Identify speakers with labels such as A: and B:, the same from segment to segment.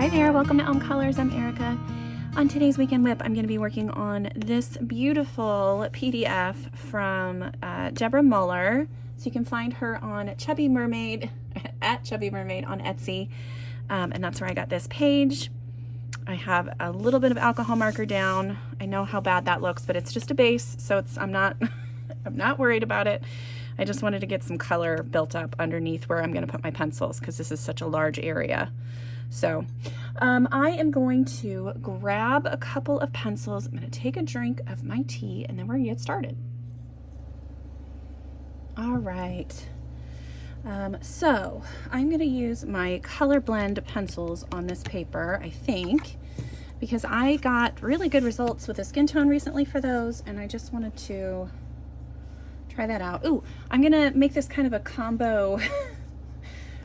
A: Hi there, welcome to Elm Colors. I'm Erica. On today's Weekend Whip, I'm going to be working on this beautiful PDF from Deborah Muller. So you can find her on Chubby Mermaid, at Chubby Mermaid on Etsy. And that's where I got this page. I have a little bit of alcohol marker down. I know how bad that looks, but it's just a base, so I'm not I'm not worried about it. I just wanted to get some color built up underneath where I'm going to put my pencils because this is such a large area. So I am going to grab a couple of pencils. I'm going to take a drink of my tea and then we're going to get started. All right. So I'm going to use my Colourblend pencils on this paper, I think, because I got really good results with the skin tone recently for those, and I just wanted to try that out. Ooh, I'm going to make this kind of a combo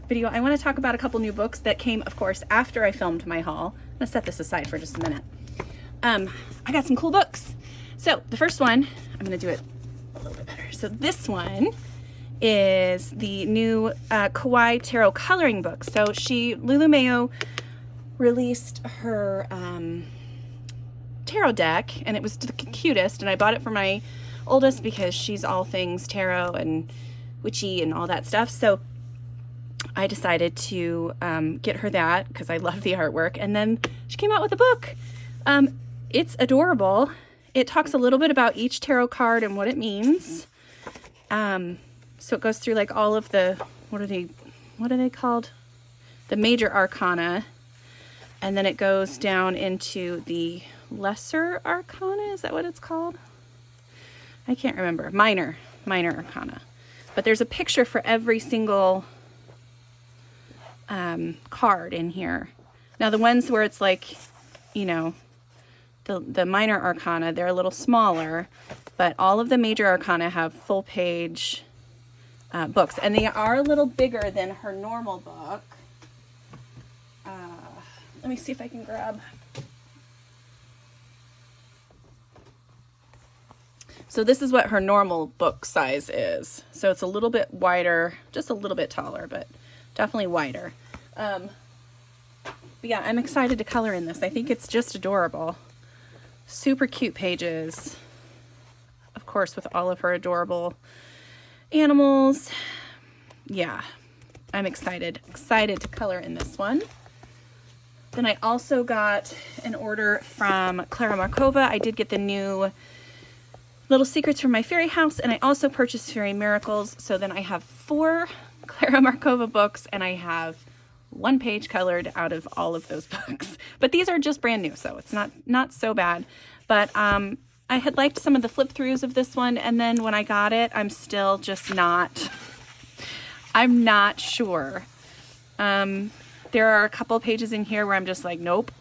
A: video. I want to talk about a couple new books that came, of course, after I filmed my haul. I'm going to set this aside for just a minute. I got some cool books. So the first one, I'm going to do it a little bit better. So this one is the new Kawaii Tarot coloring book. So Lulu Mayo released her tarot deck, and it was the cutest, and I bought it for my oldest because she's all things tarot and witchy and all that stuff. So I decided to get her that because I love the artwork, and then she came out with a book. It's adorable. It talks a little bit about each tarot card and what it means. So it goes through like all of the, what are they called? The major arcana. And then it goes down into the lesser arcana. Is that what it's called? I can't remember. Minor arcana. But there's a picture for every single card in here. Now the ones where it's like, you know, the minor arcana, they're a little smaller, but all of the major arcana have full page books, and they are a little bigger than her normal book. Let me see if I can grab. So this is what her normal book size is. So it's a little bit wider, just a little bit taller, but definitely wider. But yeah, I'm excited to color in this. I think it's just adorable. Super cute pages. Of course, with all of her adorable animals. Yeah, I'm excited to color in this one. Then I also got an order from Clara Markova. I did get the new Little Secrets from My Fairy House, and I also purchased Fairy Miracles. So then I have 4 Clara Markova books, and I have 1 page colored out of all of those books. But these are just brand new, so it's not so bad. But I had liked some of the flip throughs of this one, and then when I got it, I'm still just I'm not sure. There are a couple pages in here where I'm just like, nope.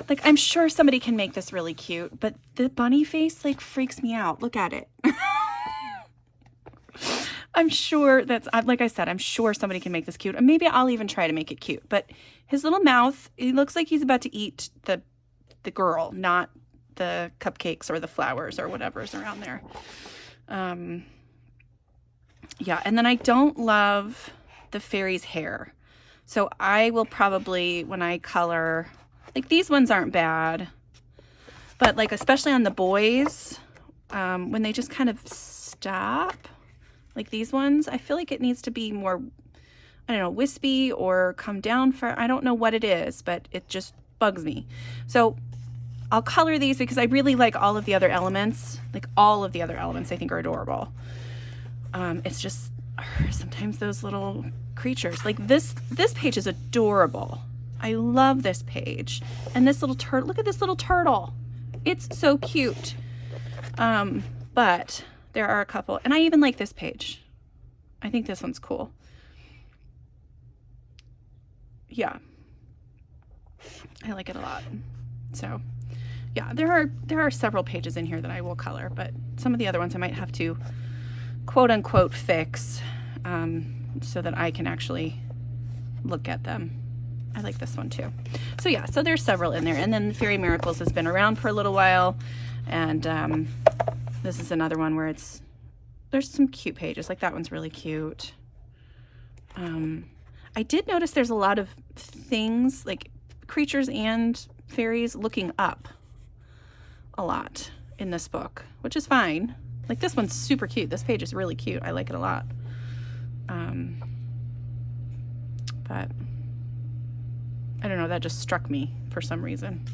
A: Like, I'm sure somebody can make this really cute, but the bunny face like freaks me out. Look at it. I'm sure like I said, I'm sure somebody can make this cute, and maybe I'll even try to make it cute. But his little mouth, it looks like he's about to eat the girl, not the cupcakes or the flowers or whatever's around there. Yeah, and then I don't love the fairy's hair. So I will probably, when I color, like these ones aren't bad, but like especially on the boys, when they just kind of stop, like these ones, I feel like it needs to be more, I don't know, wispy or come down I don't know what it is, but it just bugs me. So I'll color these because I really like all of the other elements. Like all of the other elements I think are adorable. It's just sometimes those little creatures, like this page is adorable. I love this page. And this little turtle, look at this little turtle. It's so cute. But there are a couple, and I even like this page. I think this one's cool. Yeah. I like it a lot. So yeah, there are several pages in here that I will color, but some of the other ones I might have to quote unquote fix so that I can actually look at them. I like this one too. So yeah, so there's several in there. And then Fairy Miracles has been around for a little while, and this is another one where there's some cute pages. Like that one's really cute. I did notice there's a lot of things like creatures and fairies looking up a lot in this book, which is fine. Like this one's super cute. This page is really cute. I like it a lot. But I don't know, that just struck me for some reason.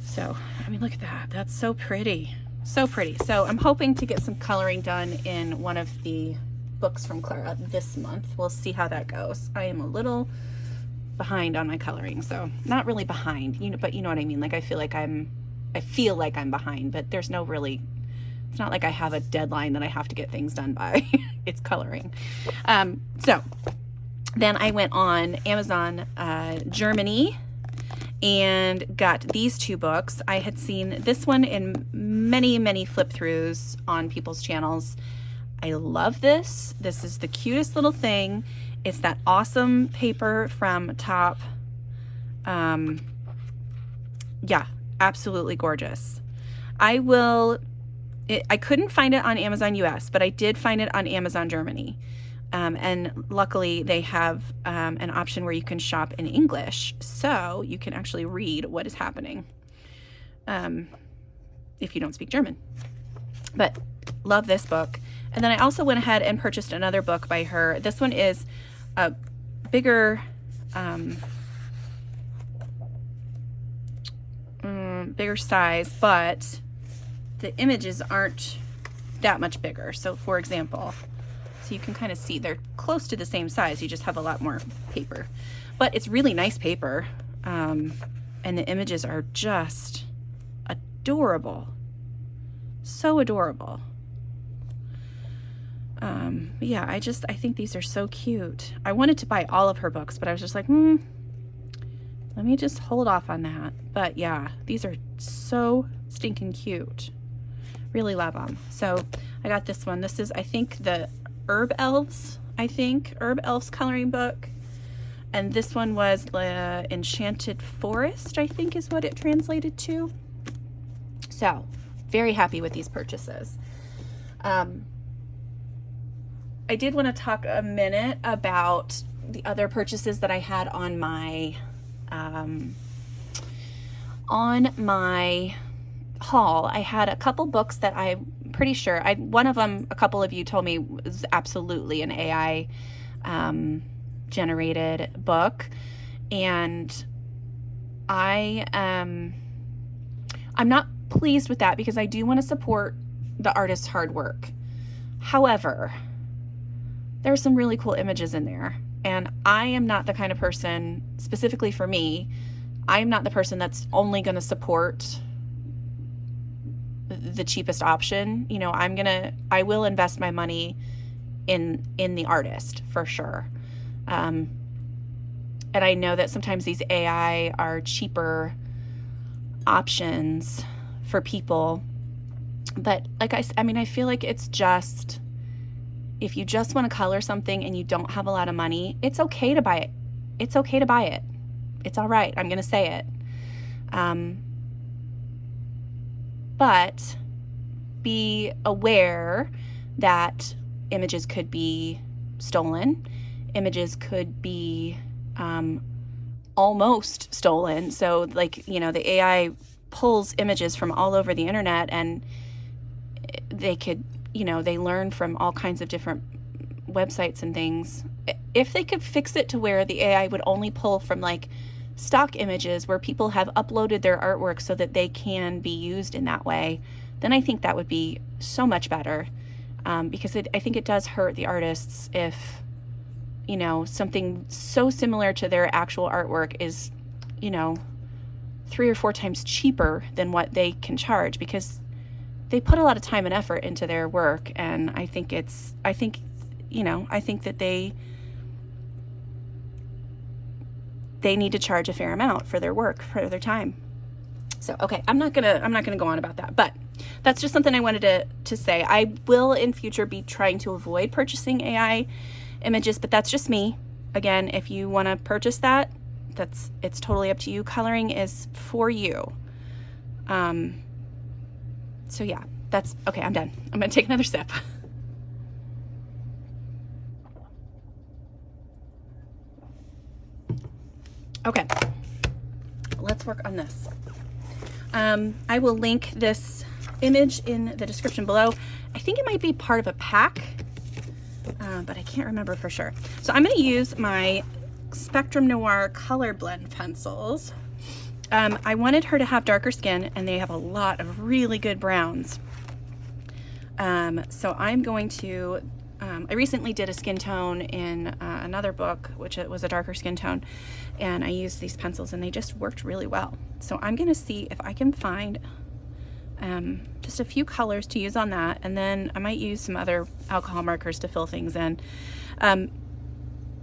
A: So, I mean, look at that. That's so pretty. So pretty. So I'm hoping to get some coloring done in one of the books from Clara this month. We'll see how that goes. I am a little behind on my coloring, so not really behind, but you know what I mean. Like I feel like I'm behind, but there's no really, it's not like I have a deadline that I have to get things done by. It's coloring. So then I went on Amazon Germany and got these two books. I had seen this one in many flip throughs on people's channels. I love this. This is the cutest little thing. It's that awesome paper from Top. Yeah, absolutely gorgeous. I couldn't find it on Amazon US, but I did find it on Amazon Germany. And luckily they have an option where you can shop in English, so you can actually read what is happening if you don't speak German. But love this book. And then I also went ahead and purchased another book by her. This one is a bigger size, but the images aren't that much bigger. So for example, so you can kind of see they're close to the same size, you just have a lot more paper, but it's really nice paper. And the images are just adorable, so adorable. Yeah, I think these are so cute. I wanted to buy all of her books, but I was just like, let me just hold off on that. But yeah, these are so stinking cute. Really love them. So I got this one. This is, I think, the Herb Elves coloring book. And this one was the Enchanted Forest, I think is what it translated to. So very happy with these purchases. I did want to talk a minute about the other purchases that I had on my haul. I had a couple books that I'm pretty sure, one of them, a couple of you told me was absolutely an AI generated book. And I'm not pleased with that because I do want to support the artist's hard work. However, there's some really cool images in there. And I am not the kind of person, specifically for me, I am not the person that's only going to support the cheapest option. You know, I will invest my money in the artist for sure. And I know that sometimes these AI are cheaper options for people, but like I mean, I feel like it's just, if you just want to color something and you don't have a lot of money, it's okay to buy it. It's okay to buy it. It's all right. I'm going to say it. But be aware that images could be stolen. Images could be almost stolen. So like, you know, the AI pulls images from all over the internet, and they could, you know, they learn from all kinds of different websites and things. If they could fix it to where the AI would only pull from like stock images where people have uploaded their artwork so that they can be used in that way, then I think that would be so much better. Because I think it does hurt the artists if, you know, something so similar to their actual artwork is, you know, 3 or 4 times cheaper than what they can charge, because they put a lot of time and effort into their work. And I think that they need to charge a fair amount for their work, for their time. So, okay, I'm not gonna go on about that, but that's just something I wanted to say. I will in future be trying to avoid purchasing AI images, but that's just me. Again, if you want to purchase that, it's totally up to you. Coloring is for you. So yeah, that's okay. I'm done. I'm gonna take another sip. Okay, let's work on this. I will link this image in the description below. I think it might be part of a pack, but I can't remember for sure. So I'm going to use my Spectrum Noir Colourblend pencils. I wanted her to have darker skin, and they have a lot of really good browns. So I'm going to, I recently did a skin tone in another book, which it was a darker skin tone, and I used these pencils and they just worked really well. So I'm going to see if I can find just a few colors to use on that, and then I might use some other alcohol markers to fill things in.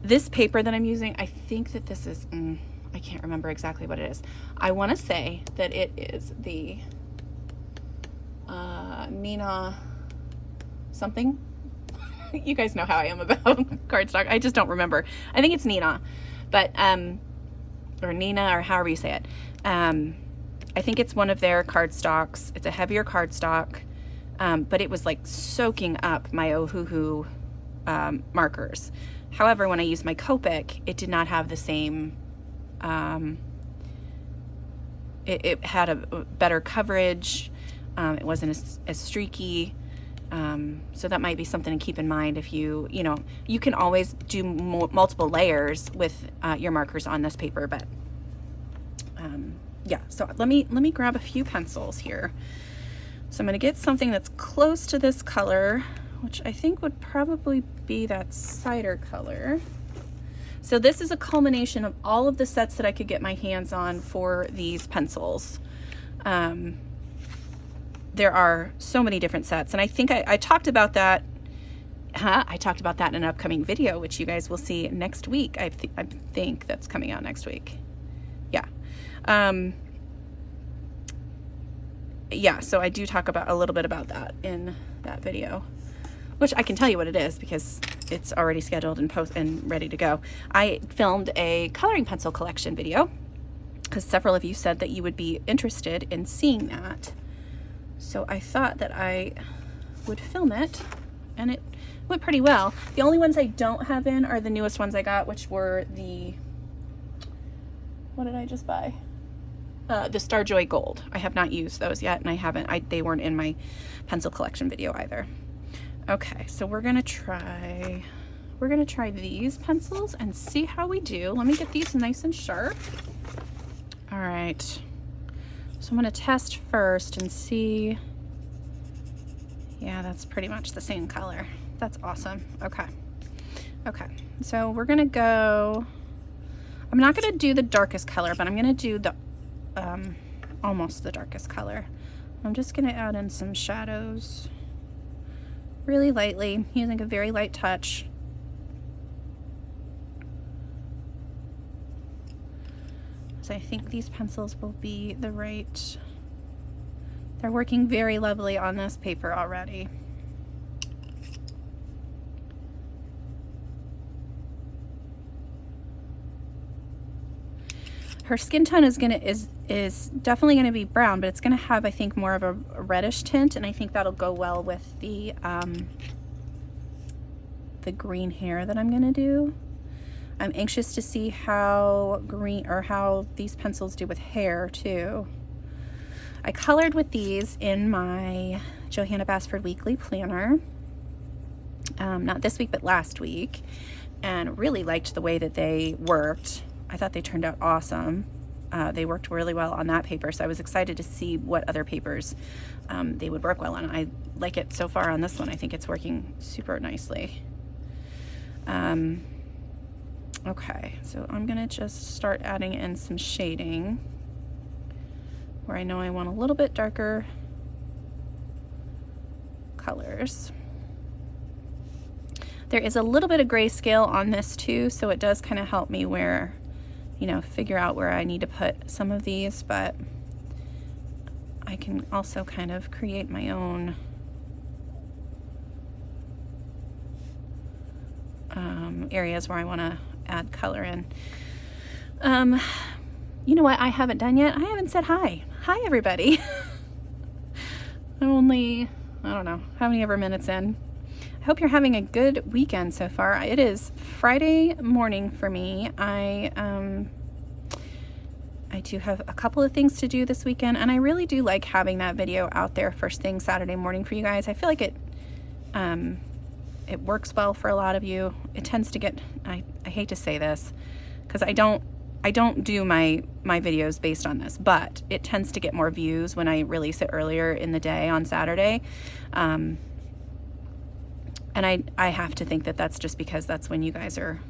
A: This paper that I'm using, I think that this is, I can't remember exactly what it is. I want to say that it is the Nina something. You guys know how I am about cardstock. I just don't remember. I think it's Nina, but or Nina, or however you say it. I think it's one of their cardstocks. It's a heavier cardstock, but it was like soaking up my Ohuhu markers. However, when I used my Copic, it did not have the same. It had a better coverage. It wasn't as streaky. So that might be something to keep in mind if you know, you can always do multiple layers with your markers on this paper, but yeah, so let me grab a few pencils here. So I'm going to get something that's close to this color, which I think would probably be that cider color. So this is a culmination of all of the sets that I could get my hands on for these pencils. There are so many different sets, and I think I talked about that. I talked about that in an upcoming video, which you guys will see next week. I think that's coming out next week. Yeah. Yeah, so I do talk about a little bit about that in that video, which I can tell you what it is because it's already scheduled and ready to go. I filmed a coloring pencil collection video because several of you said that you would be interested in seeing that. So I thought that I would film it, and it went pretty well. The only ones I don't have in are the newest ones I got, which were the, what did I just buy? The Starjoy Gold. I have not used those yet, and they weren't in my pencil collection video either. Okay, so we're gonna try these pencils and see how we do. Let me get these nice and sharp. All right, so I'm gonna test first and see. Yeah, that's pretty much the same color. That's awesome. Okay, so we're gonna go, I'm not gonna do the darkest color, but I'm gonna do the almost the darkest color. I'm just gonna add in some shadows really lightly, using a very light touch. So I think these pencils will be the right, they're working very lovely on this paper already. Her skin tone is definitely gonna be brown, but it's gonna have, I think, more of a reddish tint, and I think that'll go well with the green hair that I'm gonna do. I'm anxious to see how these pencils do with hair too. I colored with these in my Johanna Basford Weekly Planner, not this week, but last week, and really liked the way that they worked. I thought they turned out awesome. They worked really well on that paper, so I was excited to see what other papers they would work well on. I like it so far on this one. I think it's working super nicely. Okay, so I'm gonna just start adding in some shading where I know I want a little bit darker colors. There is a little bit of grayscale on this too, so it does kind of help me where, you know, figure out where I need to put some of these, but I can also kind of create my own areas where I want to add color in. You know what I haven't done yet? I haven't said hi. Hi, everybody. I'm only, I don't know, how many ever minutes in. I hope you're having a good weekend so far. It is Friday morning for me. I do have a couple of things to do this weekend, and I really do like having that video out there first thing Saturday morning for you guys. I feel like it works well for a lot of you. It tends to get, I hate to say this, because I don't do my videos based on this, but it tends to get more views when I release it earlier in the day on Saturday. And I have to think that that's just because that's when you guys are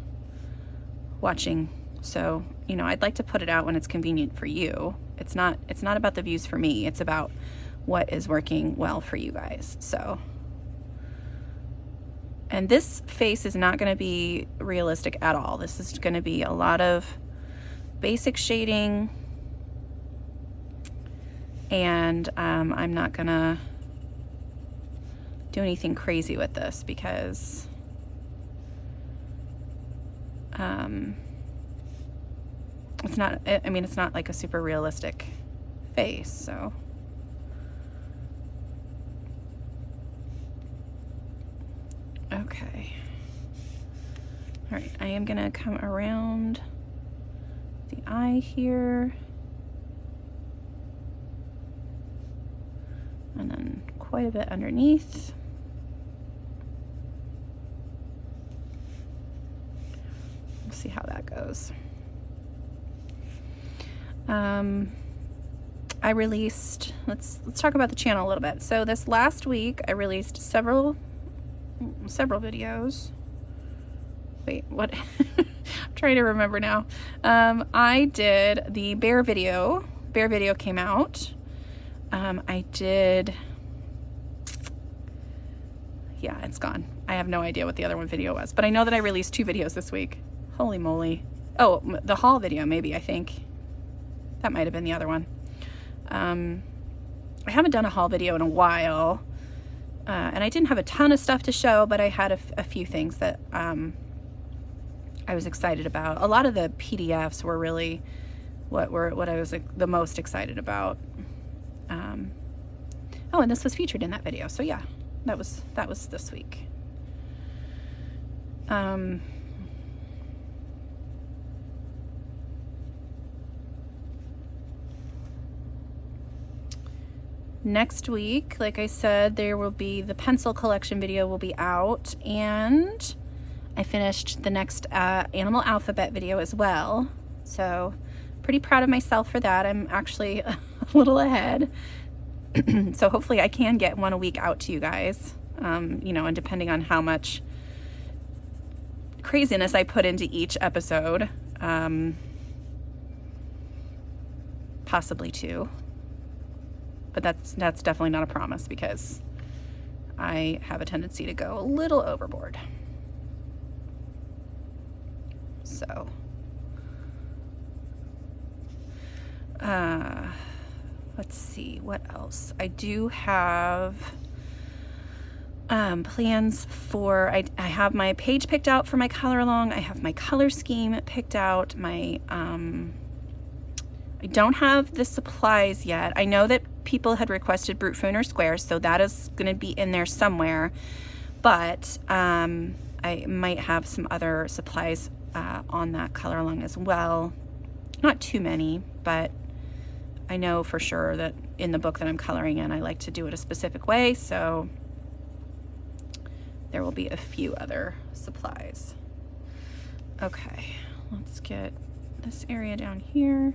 A: watching. So, you know, I'd like to put it out when it's convenient for you. It's not about the views for me. It's about what is working well for you guys. So, and this face is not going to be realistic at all. This is going to be a lot of basic shading, and I'm not going to do anything crazy with this because it's not, I mean, it's not like a super realistic face, so. Okay. All right, I am gonna come around the eye here. And then quite a bit underneath. We'll see how that goes. I released, let's talk about the channel a little bit. So this last week I released several videos. Wait, what? I'm trying to remember now. I did the bear video. Bear video came out. I did, yeah, it's gone. I have no idea what the other one video was, but I know that I released 2 videos this week. Holy moly. Oh, the haul video, maybe, I think. That might have been the other one. I haven't done a haul video in a while, and I didn't have a ton of stuff to show, but I had a few things that I was excited about. A lot of the PDFs were really what I was like, the most excited about. Oh, and this was featured in that video, so yeah, that was this week. Next week, like I said, there will be the pencil collection video will be out, and I finished the next animal alphabet video as well. So pretty proud of myself for that. I'm actually a little ahead. So hopefully I can get one a week out to you guys, you know, and depending on how much craziness I put into each episode, possibly 2. But that's definitely not a promise because I have a tendency to go a little overboard. So, let's see, what else? I do have plans for, I have my page picked out for my color along. I have my color scheme picked out. I don't have the supplies yet. I know that people had requested Brute Fooner squares, so that is going to be in there somewhere, but I might have some other supplies on that color along as well. Not too many, but I know for sure that in the book that I'm coloring in, I like to do it a specific way, so there will be a few other supplies. Okay, let's get this area down here.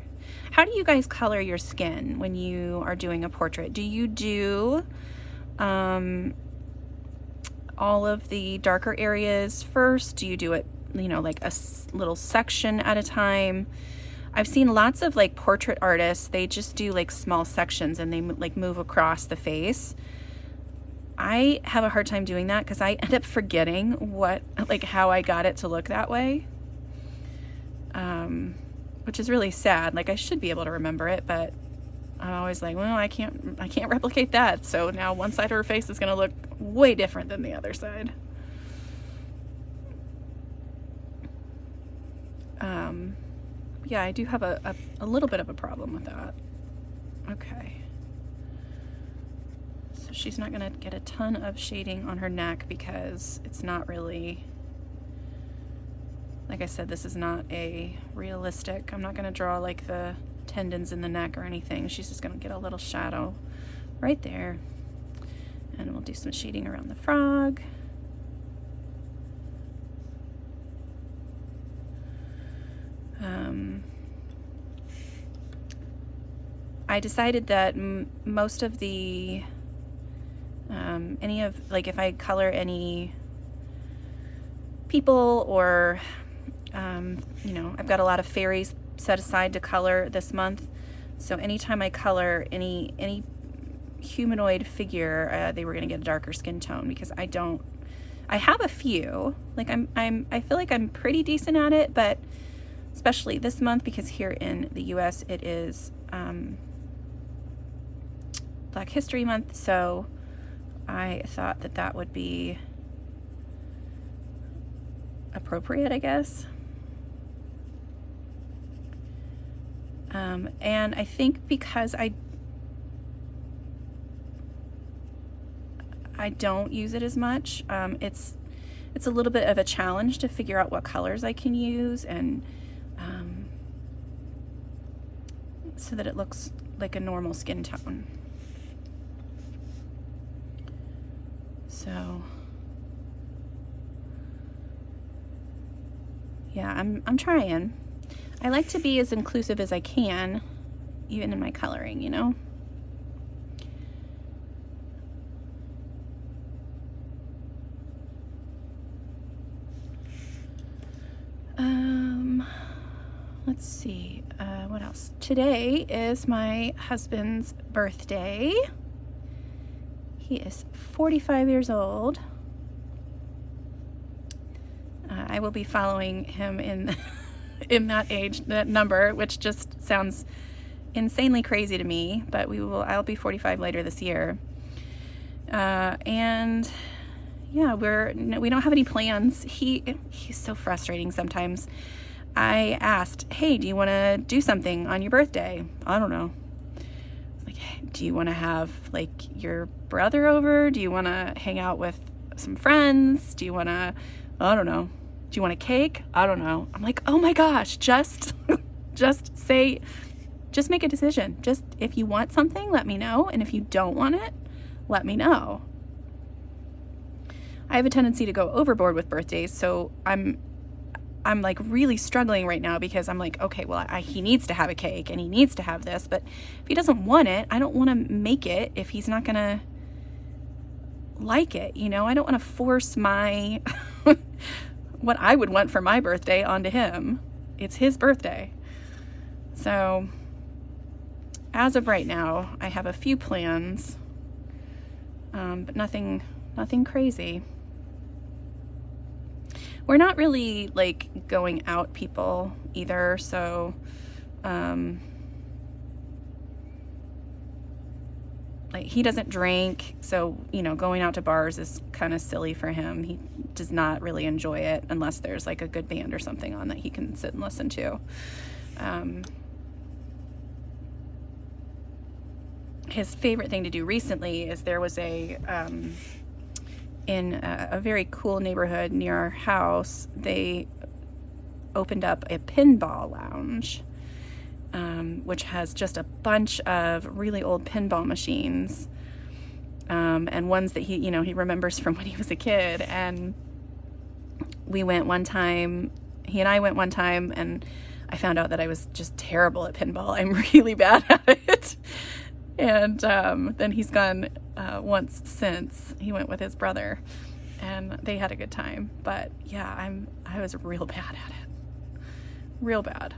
A: How do you guys color your skin when you are doing a portrait? Do you do all of the darker areas first? Do you do it, you know, like a little section at a time? I've seen lots of like portrait artists, they just do like small sections and they like move across the face. I have a hard time doing that because I end up forgetting how I got it to look that way. Which is really sad. Like I should be able to remember it, but I'm always like, well, I can't replicate that. So now one side of her face is going to look way different than the other side. Yeah, I do have a little bit of a problem with that. Okay. So she's not going to get a ton of shading on her neck because it's not really, like I said, this is not a realistic, I'm not going to draw like the tendons in the neck or anything. She's just gonna get a little shadow right there. And we'll do some shading around the frog. I decided that most of the, if I color any people or, I've got a lot of fairies set aside to color this month. So anytime I color any humanoid figure, they were going to get a darker skin tone, because I have a few, like I feel like I'm pretty decent at it, but especially this month, because here in the US it is Black History Month, so I thought that that would be appropriate, I guess. And I think because I don't use it as much, it's a little bit of a challenge to figure out what colors I can use, and so that it looks like a normal skin tone. So yeah, I'm trying. I like to be as inclusive as I can, even in my coloring, you know? Let's see, what else? Today is my husband's birthday. He is 45 years old. I will be following him in in that number, which just sounds insanely crazy to me, but I'll be 45 later this year. And yeah, we don't have any plans. He's so frustrating sometimes. I asked, hey, do you want to do something on your birthday? I don't know. Like, hey, do you want to have like your brother over? Do you want to hang out with some friends? Do you want to, I don't know. Do you want a cake? I don't know. I'm like, oh my gosh, just make a decision. Just, if you want something, let me know. And if you don't want it, let me know. I have a tendency to go overboard with birthdays, so I'm like really struggling right now, because I'm like, okay, well, he needs to have a cake and he needs to have this, but if he doesn't want it, I don't want to make it if he's not gonna like it, you know? I don't want to force my what I would want for my birthday onto him. It's his birthday. So as of right now, I have a few plans, but nothing crazy. We're not really like going out people either, so like he doesn't drink, so going out to bars is kind of silly for him. He does not really enjoy it unless there's like a good band or something on that he can sit and listen to. His favorite thing to do recently is there was in a very cool neighborhood near our house, they opened up a pinball lounge, which has just a bunch of really old pinball machines, and ones that he remembers from when he was a kid. And we went one time, he and I went one time, and I found out that I was just terrible at pinball. I'm really bad at it. And then he's gone once since. He went with his brother, and they had a good time. But yeah, I was real bad at it, real bad.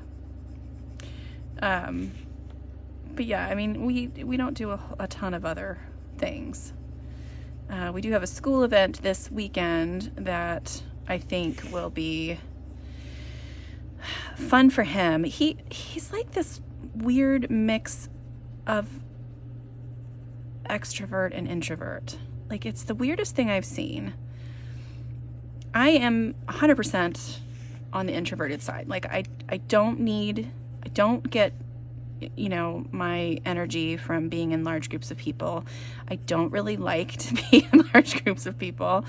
A: But yeah, I mean, we don't do a ton of other things. We do have a school event this weekend that I think will be fun for him. He's like this weird mix of extrovert and introvert. Like, it's the weirdest thing I've seen. I am 100% on the introverted side. Like, I don't get my energy from being in large groups of people. I don't really like to be in large groups of people.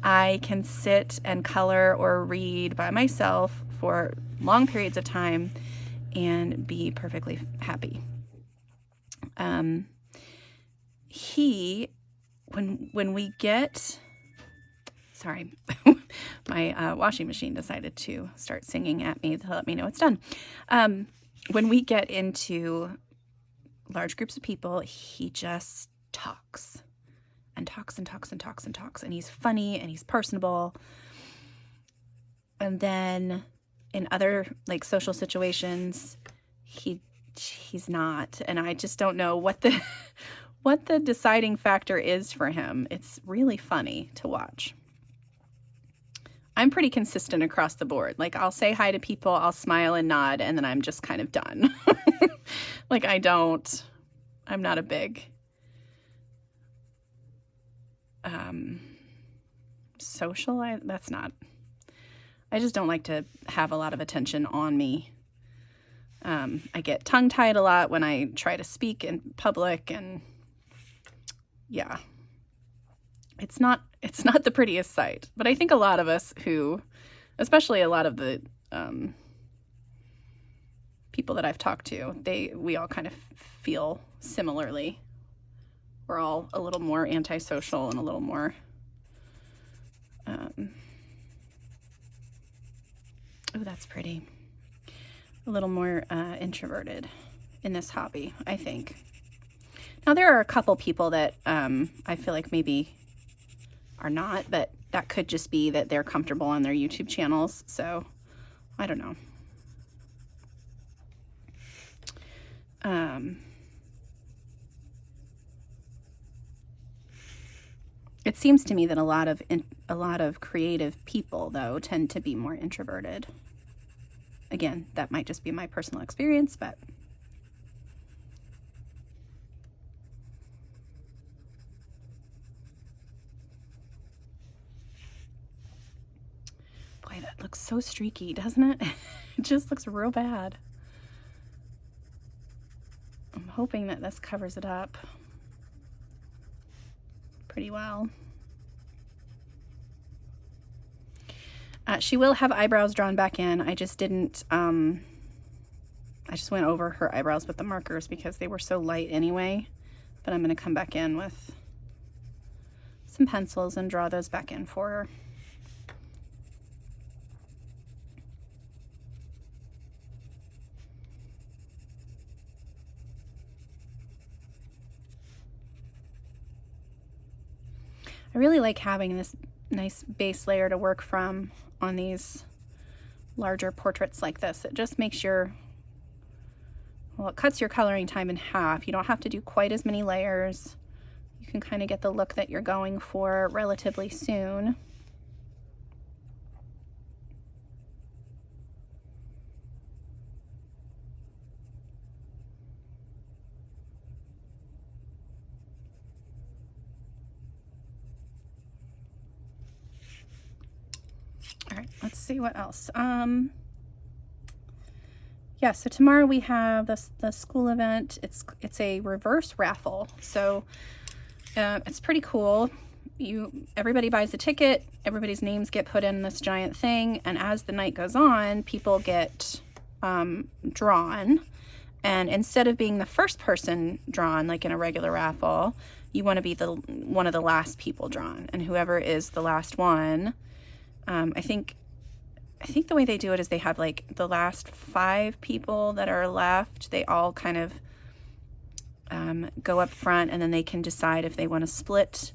A: I can sit and color or read by myself for long periods of time and be perfectly happy. When we get, sorry, my washing machine decided to start singing at me to let me know it's done. When we get into large groups of people, he just talks and talks and talks and talks and talks, and he's funny and he's personable. And then in other like social situations, he's not, and I just don't know what the what the deciding factor is for him. It's really funny to watch. I'm pretty consistent across the board. Like, I'll say hi to people, I'll smile and nod, and then I'm just kind of done. Like, I'm not a big social. I just don't like to have a lot of attention on me. I get tongue-tied a lot when I try to speak in public, and yeah, it's not the prettiest sight. But I think a lot of us especially a lot of the people that I've talked to, we all kind of feel similarly. We're all a little more antisocial and a little more oh, that's pretty. A little more introverted in this hobby, I think. Now, there are a couple people that I feel like maybe are not, but that could just be that they're comfortable on their YouTube channels. So, I don't know. It seems to me that a lot of creative people, though, tend to be more introverted. Again, that might just be my personal experience, but boy, that looks so streaky, doesn't it? It just looks real bad. I'm hoping that this covers it up pretty well. She will have eyebrows drawn back in. I just didn't, I just went over her eyebrows with the markers because they were so light anyway. But I'm going to come back in with some pencils and draw those back in for her. I really like having this nice base layer to work from on these larger portraits like this. It just makes it cuts your coloring time in half. You don't have to do quite as many layers. You can kind of get the look that you're going for relatively soon. All right, let's see what else. Yeah, so tomorrow we have the school event. It's a reverse raffle, so it's pretty cool. Everybody buys a ticket, everybody's names get put in this giant thing, and as the night goes on, people get drawn. And instead of being the first person drawn like in a regular raffle, you want to be one of the last people drawn, and whoever is the last one. I think the way they do it is they have like the last 5 people that are left. They all kind of go up front, and then they can decide if they want to split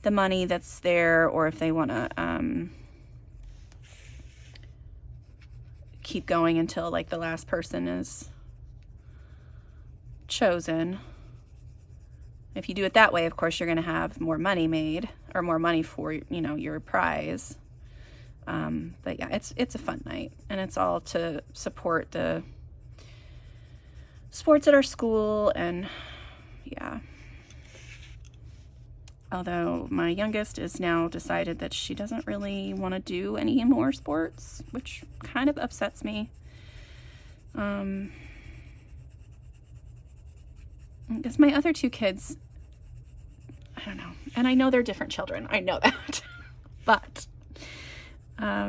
A: the money that's there or if they want to keep going until like the last person is chosen. If you do it that way, of course, you're going to have more money made, or more money for, your prize. But yeah, it's a fun night, and it's all to support the sports at our school. And yeah, although my youngest is now decided that she doesn't really want to do any more sports, which kind of upsets me. Because my other 2 kids, I don't know, and I know they're different children, I know that, but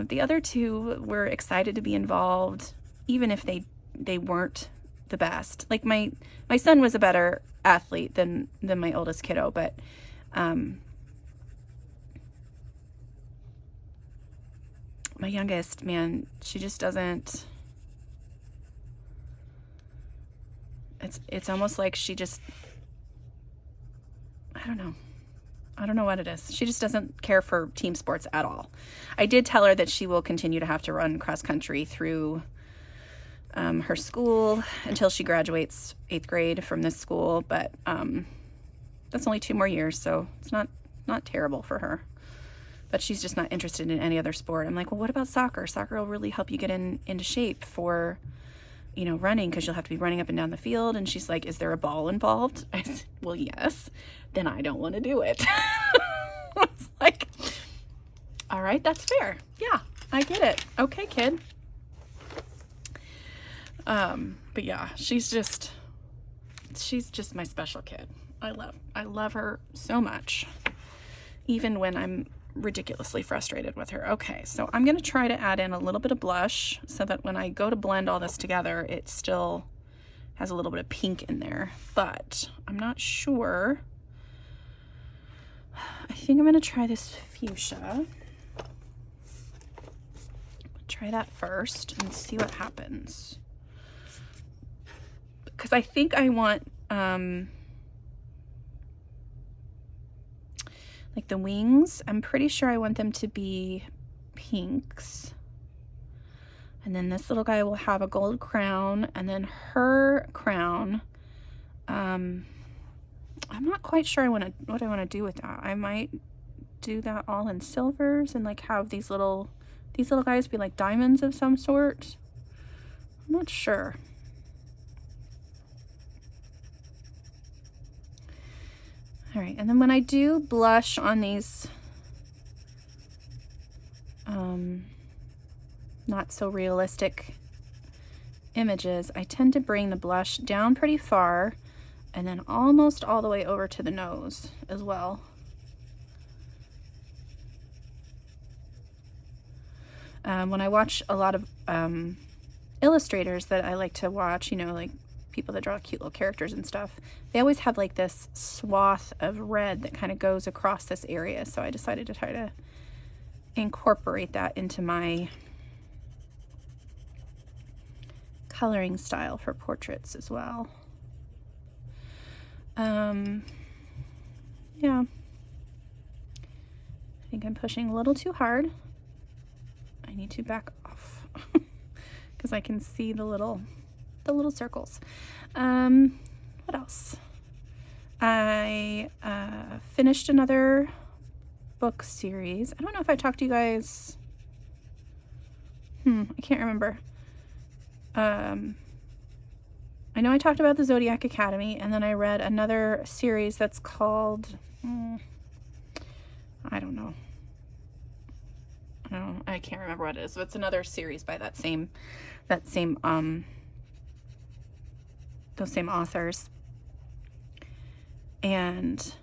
A: the other 2 were excited to be involved, even if they they weren't the best. Like my son was a better athlete than my oldest kiddo, but my youngest, man, she just doesn't, it's almost like she just, I don't know what it is. She just doesn't care for team sports at all. I did tell her that she will continue to have to run cross country through her school until she graduates 8th grade from this school, but that's only 2 more years, so it's not terrible for her. But she's just not interested in any other sport. I'm like, well, what about soccer? Soccer will really help you get into shape for, you know, running, because you'll have to be running up and down the field. And she's like, is there a ball involved? I said, well, yes. Then I don't want to do it. I was like, all right, that's fair. Yeah, I get it. Okay, kid. But yeah, she's just my special kid. I love her so much, even when I'm ridiculously frustrated with her. Okay, so I'm going to try to add in a little bit of blush so that when I go to blend all this together, it still has a little bit of pink in there, but I'm not sure. I think I'm going to try this fuchsia. Try that first and see what happens. Because I think I want like the wings, I'm pretty sure I want them to be pinks. And then this little guy will have a gold crown, and then her crown, I'm not quite sure what I want to do with that. I might do that all in silvers and like have these little guys be like diamonds of some sort. I'm not sure. All right, and then when I do blush on these not so realistic images, I tend to bring the blush down pretty far and then almost all the way over to the nose as well. When I watch a lot of illustrators that I like to watch, you know, like people that draw cute little characters and stuff, they always have like this swath of red that kind of goes across this area. So I decided to try to incorporate that into my coloring style for portraits as well. Yeah, I think I'm pushing a little too hard. I need to back off because I can see the little circles. What else? I finished another book series. I don't know if I talked to you guys. I can't remember. I know I talked about the Zodiac Academy, and then I read another series that's called, I don't know. I can't remember what it is. So it's another series by those same authors. And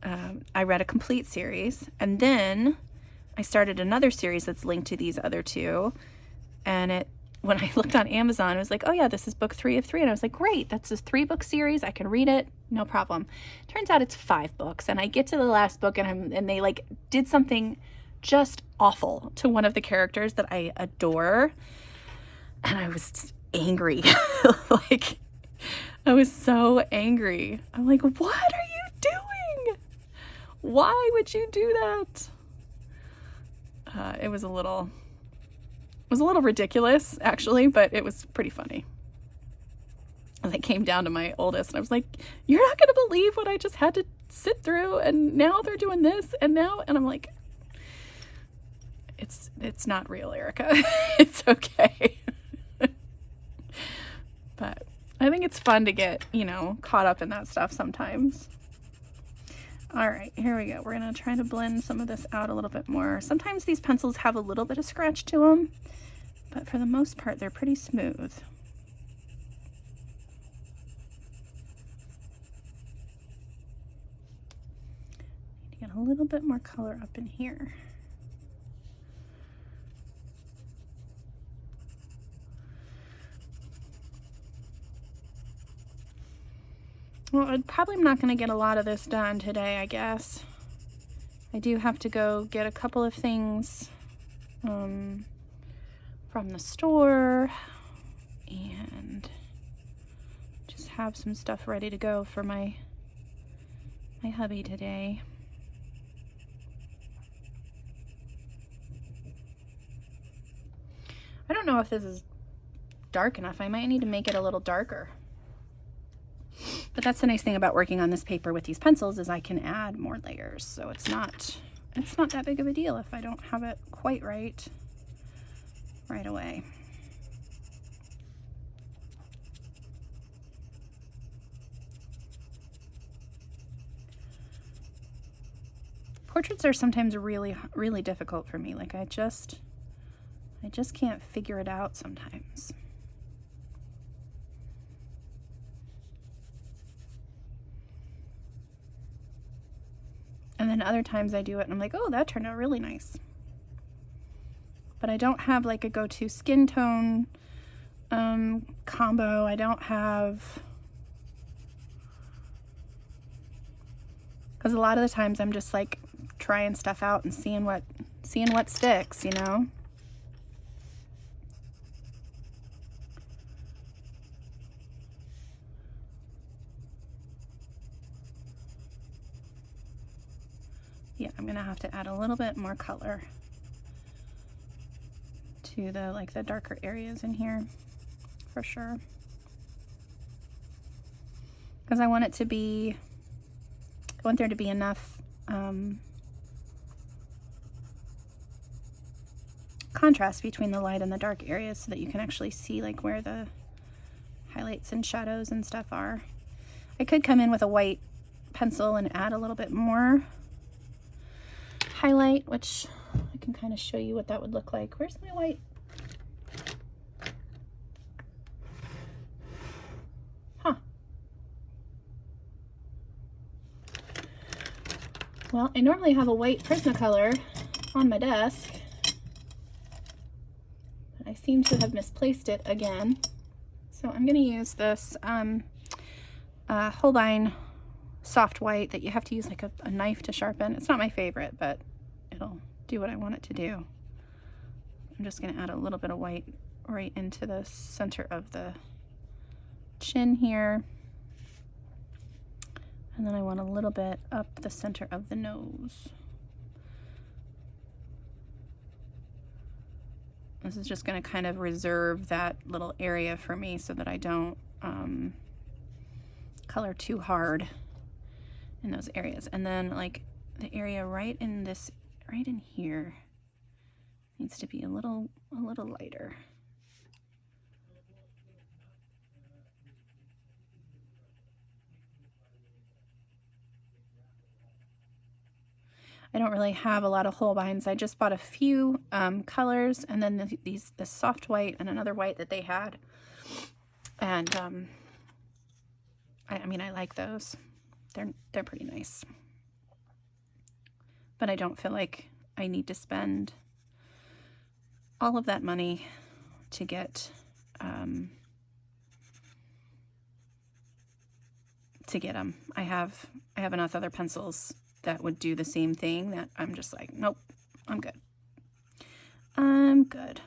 A: I read a complete series, and then I started another series that's linked to these other two. And when I looked on Amazon, it was like, oh yeah, this is book 3 of 3. And I was like, great, that's a 3-book series. I can read it, no problem. Turns out it's 5 books. And I get to the last book, and they like did something just awful to one of the characters that I adore. And I was angry. Like, I was so angry. I'm like, what are you doing? Why would you do that? It was a little ridiculous, actually, but it was pretty funny. And I came down to my oldest, and I was like, you're not going to believe what I just had to sit through, and now they're doing this, and I'm like, it's not real, Erica. It's okay. But I think it's fun to get, caught up in that stuff sometimes. All right, here we go. We're going to try to blend some of this out a little bit more. Sometimes these pencils have a little bit of scratch to them, but for the most part, they're pretty smooth. Need to get a little bit more color up in here. Well, I probably am not going to get a lot of this done today, I guess. I do have to go get a couple of things from the store and just have some stuff ready to go for my hubby today. I don't know if this is dark enough. I might need to make it a little darker. But that's the nice thing about working on this paper with these pencils is I can add more layers. So it's not that big of a deal if I don't have it quite right away. Portraits are sometimes really, really difficult for me. Like I just can't figure it out sometimes. And then other times I do it and I'm like, oh, that turned out really nice. But I don't have like a go-to skin tone combo. I don't have, because a lot of the times I'm just like trying stuff out and seeing what sticks, you know? Yeah, I'm gonna have to add a little bit more color to the darker areas in here for sure, because I want there to be enough contrast between the light and the dark areas so that you can actually see like where the highlights and shadows and stuff are. I could come in with a white pencil and add a little bit more highlight, which I can kind of show you what that would look like. Where's my white? Huh. Well, I normally have a white Prismacolor on my desk, but I seem to have misplaced it again. So I'm going to use this Holbein soft white that you have to use like a knife to sharpen. It's not my favorite, but it'll do what I want it to do. I'm just going to add a little bit of white right into the center of the chin here. And then I want a little bit up the center of the nose. This is just going to kind of reserve that little area for me so that I don't color too hard in those areas. And then like the area right in here needs to be a little lighter. I don't really have a lot of Holbeins. I just bought a few colors, and then this soft white and another white that they had. And I mean, I like those. They're pretty nice. But I don't feel like I need to spend all of that money to get them. I have enough other pencils that would do the same thing that I'm just like, nope, I'm good. I'm good.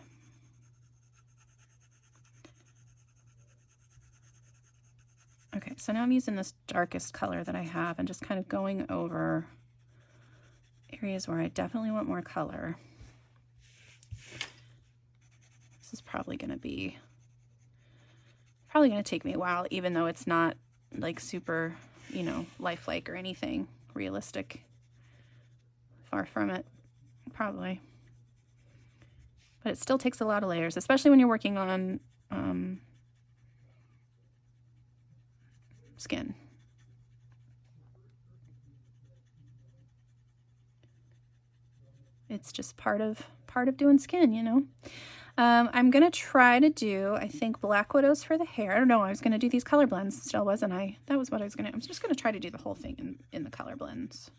A: Okay, so now I'm using this darkest color that I have and just kind of going over areas where I definitely want more color. This is probably going to take me a while, even though it's not like super, you know, lifelike or anything realistic. Far from it, probably. But it still takes a lot of layers, especially when you're working on skin. It's just part of doing skin, you know. I'm gonna try to do, I think, Black Widows for the hair. I don't know, I was gonna do these color blends still, wasn't I? That was what I was just gonna try to do the whole thing in the color blends.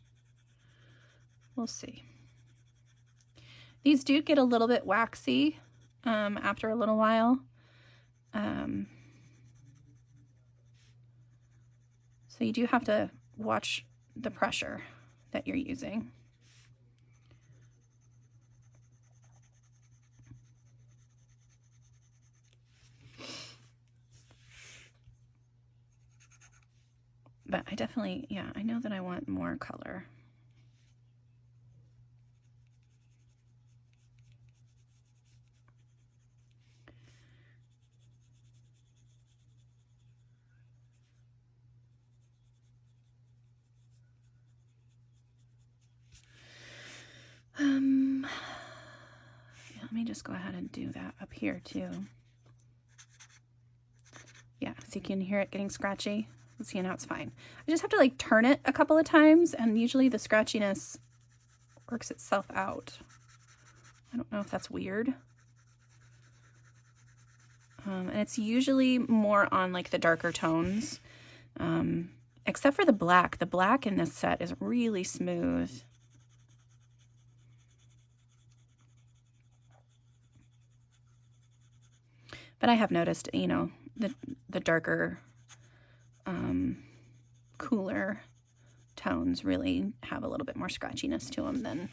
A: We'll see. These do get a little bit waxy after a little while. So you do have to watch the pressure that you're using. But I definitely, yeah, I know that I want more color. Yeah, let me just go ahead and do that up here too. Yeah, so you can hear it getting scratchy. Let's see, now it's fine. I just have to like turn it a couple of times, and usually the scratchiness works itself out. I don't know if that's weird. And it's usually more on like the darker tones, except for the black. The black in this set is really smooth. But I have noticed, you know, the darker, cooler tones really have a little bit more scratchiness to them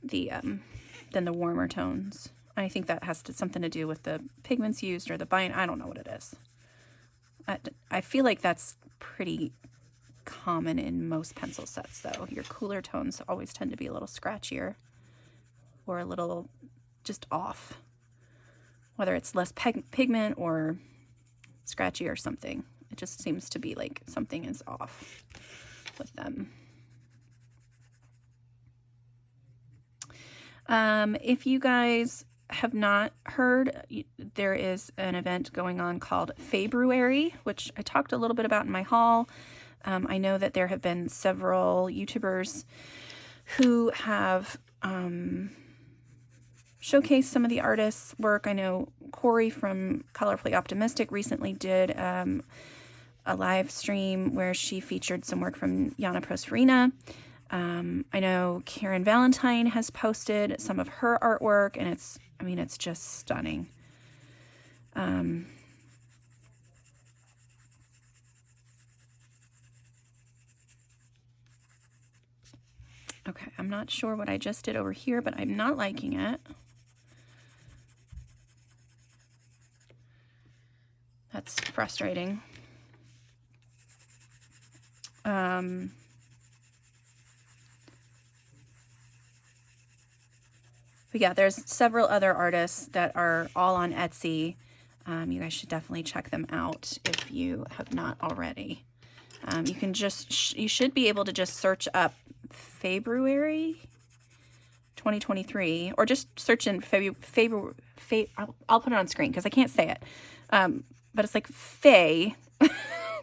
A: than the warmer tones. I think that has something to do with the pigments used or the bind. I don't know what it is. I feel like that's pretty common in most pencil sets, though. Your cooler tones always tend to be a little scratchier or a little just off. Whether it's less pigment or scratchy or something. It just seems to be like something is off with them. If you guys have not heard, there is an event going on called Faebruary, which I talked a little bit about in my haul. I know that there have been several YouTubers who have showcased some of the artists' work. I know Corey from Colorfully Optimistic recently did a live stream where she featured some work from Yana Prosperina. I know Karen Valentine has posted some of her artwork, and it's just stunning. Okay, I'm not sure what I just did over here, but I'm not liking it. That's frustrating. But yeah, there's several other artists that are all on Etsy. You guys should definitely check them out if you have not already. You should be able to just search up Faebruary 2023, or just search in February. I'll put it on screen because I can't say it. But it's like Faye,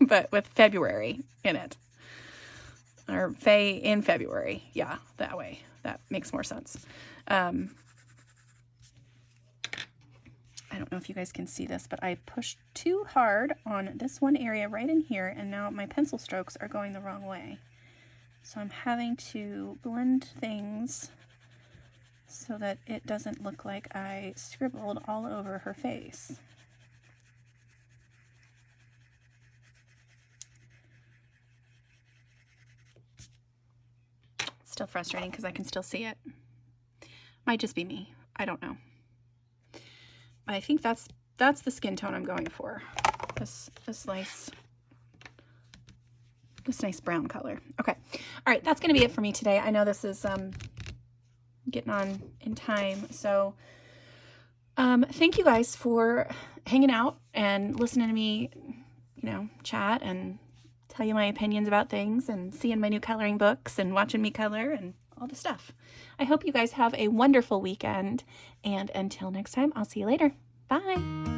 A: but with February in it. Or Faye in February. Yeah, that way. That makes more sense. I don't know if you guys can see this, but I pushed too hard on this one area right in here, and now my pencil strokes are going the wrong way. So I'm having to blend things so that it doesn't look like I scribbled all over her face. Still frustrating because I can still see it. Might just be me. I don't know. But I think that's the skin tone I'm going for. This nice brown color. Okay. All right, that's going to be it for me today. I know this is getting on in time. So thank you guys for hanging out and listening to me, chat and tell you my opinions about things and seeing my new coloring books and watching me color and all the stuff. I hope you guys have a wonderful weekend, and until next time, I'll see you later. Bye.